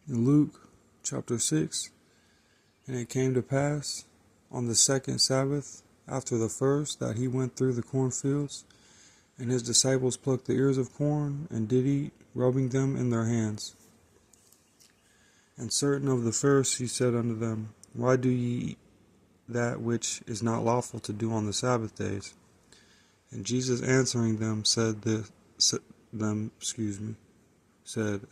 In Luke chapter 6, and it came to pass on the second Sabbath after the first that he went through the cornfields, and his disciples plucked the ears of corn, and did eat, rubbing them in their hands. And certain of the Pharisees said unto them, Why do ye eat that which is not lawful to do on the Sabbath days? And Jesus answering them said,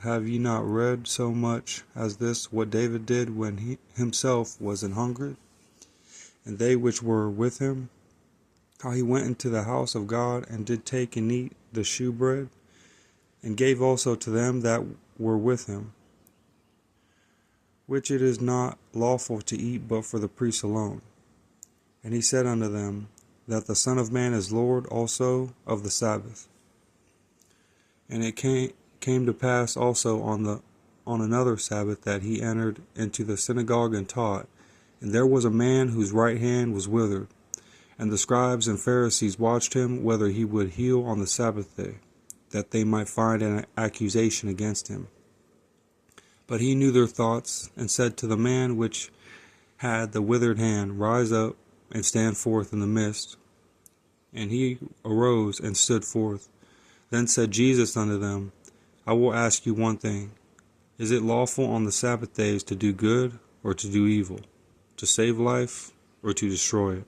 Have ye not read so much as this, what David did when he himself was an hungry, and they which were with him, how he went into the house of God, and did take and eat the shewbread, and gave also to them that were with him, which it is not lawful to eat but for the priests alone. And he said unto them, that the Son of Man is Lord also of the Sabbath. And it came to pass also on another Sabbath that he entered into the synagogue and taught, and there was a man whose right hand was withered. And the scribes and Pharisees watched him whether he would heal on the Sabbath day, that they might find an accusation against him. But he knew their thoughts, and said to the man which had the withered hand, Rise up, and stand forth in the midst. And he arose and stood forth. Then said Jesus unto them, I will ask you one thing. Is it lawful on the Sabbath days to do good or to do evil, to save life or to destroy it?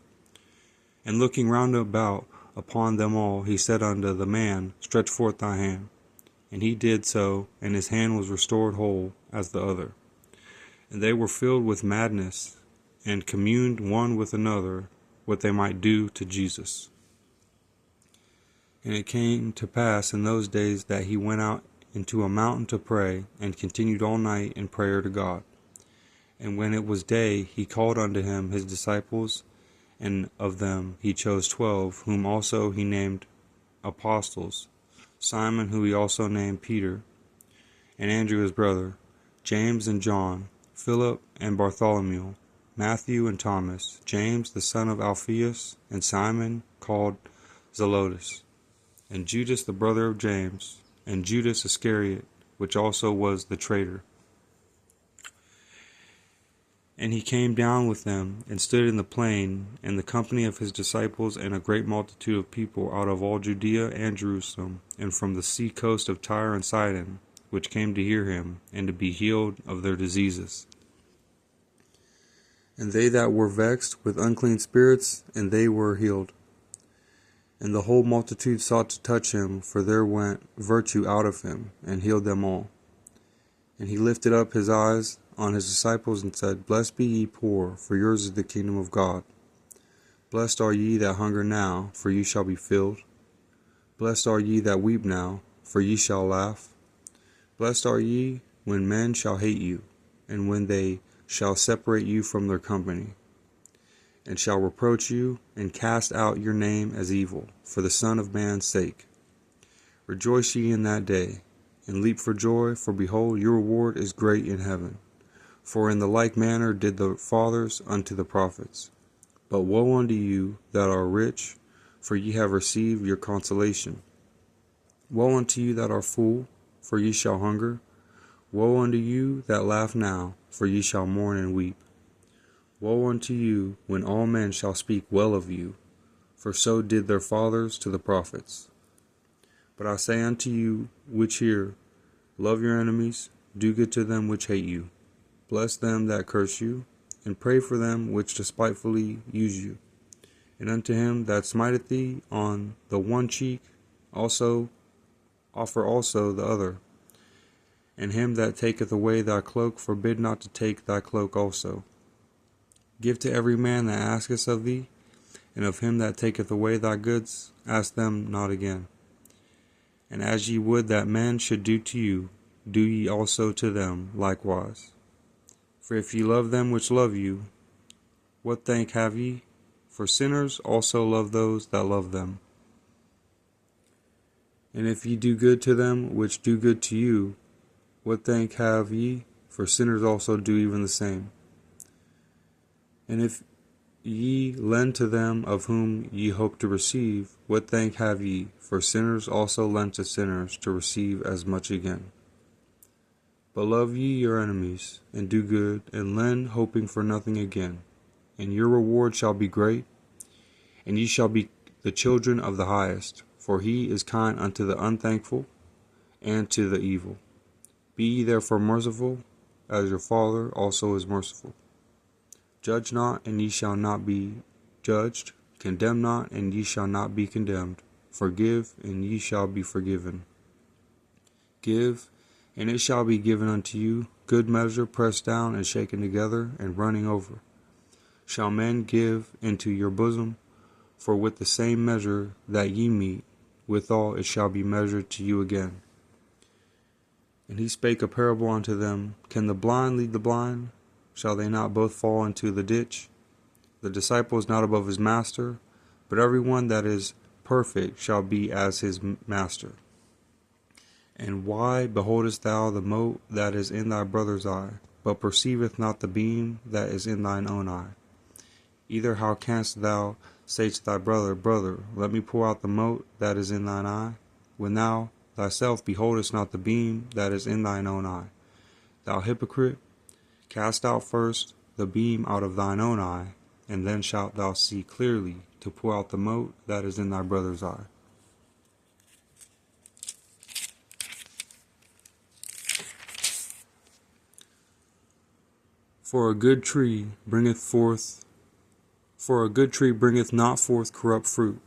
And looking round about upon them all, he said unto the man, Stretch forth thy hand. And he did so, and his hand was restored whole as the other. And they were filled with madness, and communed one with another what they might do to Jesus. And it came to pass in those days that he went out into a mountain to pray, and continued all night in prayer to God. And when it was day, he called unto him his disciples, and of them he chose 12, whom also he named apostles, Simon, who he also named Peter, and Andrew his brother, James and John, Philip and Bartholomew, Matthew and Thomas, James the son of Alphaeus, and Simon called Zelotes, and Judas the brother of James, and Judas Iscariot, which also was the traitor. And he came down with them, and stood in the plain, in the company of his disciples, and a great multitude of people out of all Judea and Jerusalem, and from the sea coast of Tyre and Sidon, which came to hear him, and to be healed of their diseases. And they that were vexed with unclean spirits, and they were healed. And the whole multitude sought to touch him, for there went virtue out of him, and healed them all. And he lifted up his eyes on his disciples, and said, Blessed be ye poor, for yours is the kingdom of God. Blessed are ye that hunger now, for ye shall be filled. Blessed are ye that weep now, for ye shall laugh. Blessed are ye when men shall hate you, and when they shall separate you from their company, and shall reproach you, and cast out your name as evil, for the Son of Man's sake. Rejoice ye in that day, and leap for joy, for behold, your reward is great in heaven. For in the like manner did the fathers unto the prophets. But woe unto you that are rich, for ye have received your consolation. Woe unto you that are full, for ye shall hunger. Woe unto you that laugh now, for ye shall mourn and weep. Woe unto you when all men shall speak well of you, for so did their fathers to the prophets. But I say unto you which hear, love your enemies, do good to them which hate you, bless them that curse you, and pray for them which despitefully use you. And unto him that smiteth thee on the one cheek also offer also the other. And him that taketh away thy cloak forbid not to take thy cloak also. Give to every man that asketh of thee, and of him that taketh away thy goods ask them not again. And as ye would that men should do to you, do ye also to them likewise. For if ye love them which love you, what thank have ye? For sinners also love those that love them. And if ye do good to them which do good to you, what thank have ye? For sinners also do even the same. And if ye lend to them of whom ye hope to receive, what thank have ye? For sinners also lend to sinners to receive as much again. But love ye your enemies, and do good, and lend, hoping for nothing again. And your reward shall be great, and ye shall be the children of the highest, for he is kind unto the unthankful and to the evil. Be ye therefore merciful, as your Father also is merciful. Judge not, and ye shall not be judged. Condemn not, and ye shall not be condemned. Forgive, and ye shall be forgiven. Give, and it shall be given unto you, good measure, pressed down and shaken together, and running over. Shall men give into your bosom? For with the same measure that ye mete, withal it shall be measured to you again. And he spake a parable unto them, Can the blind lead the blind? Shall they not both fall into the ditch? The disciple is not above his master, but every one that is perfect shall be as his master. And why beholdest thou the mote that is in thy brother's eye, but perceiveth not the beam that is in thine own eye? Either how canst thou say to thy brother, Brother, let me pour out the mote that is in thine eye, when thou thyself beholdest not the beam that is in thine own eye? Thou hypocrite, cast out first the beam out of thine own eye, and then shalt thou see clearly to pour out the mote that is in thy brother's eye. For a good tree bringeth not forth corrupt fruit,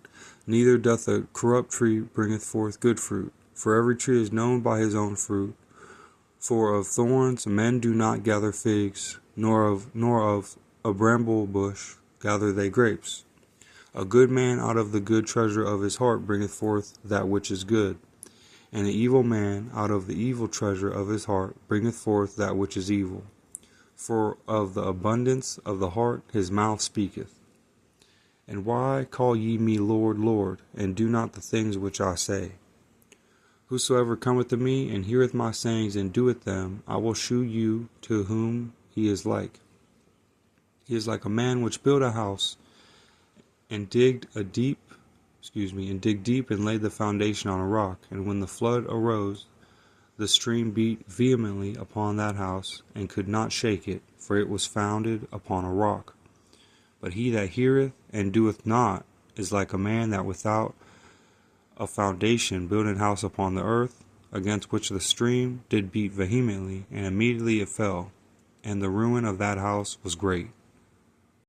neither doth a corrupt tree bringeth forth good fruit. For every tree is known by his own fruit. For of thorns men do not gather figs, nor of a bramble bush gather they grapes. A good man out of the good treasure of his heart bringeth forth that which is good, and an evil man out of the evil treasure of his heart bringeth forth that which is evil. For of the abundance of the heart his mouth speaketh. And why call ye me Lord, Lord, and do not the things which I say? Whosoever cometh to me, and heareth my sayings, and doeth them, I will shew you to whom he is like. He is like a man which built a house, and dig deep, and laid the foundation on a rock. And when the flood arose, the stream beat vehemently upon that house, and could not shake it, for it was founded upon a rock. But he that heareth and doeth not is like a man that without a foundation built an house upon the earth, against which the stream did beat vehemently, and immediately it fell, and the ruin of that house was great.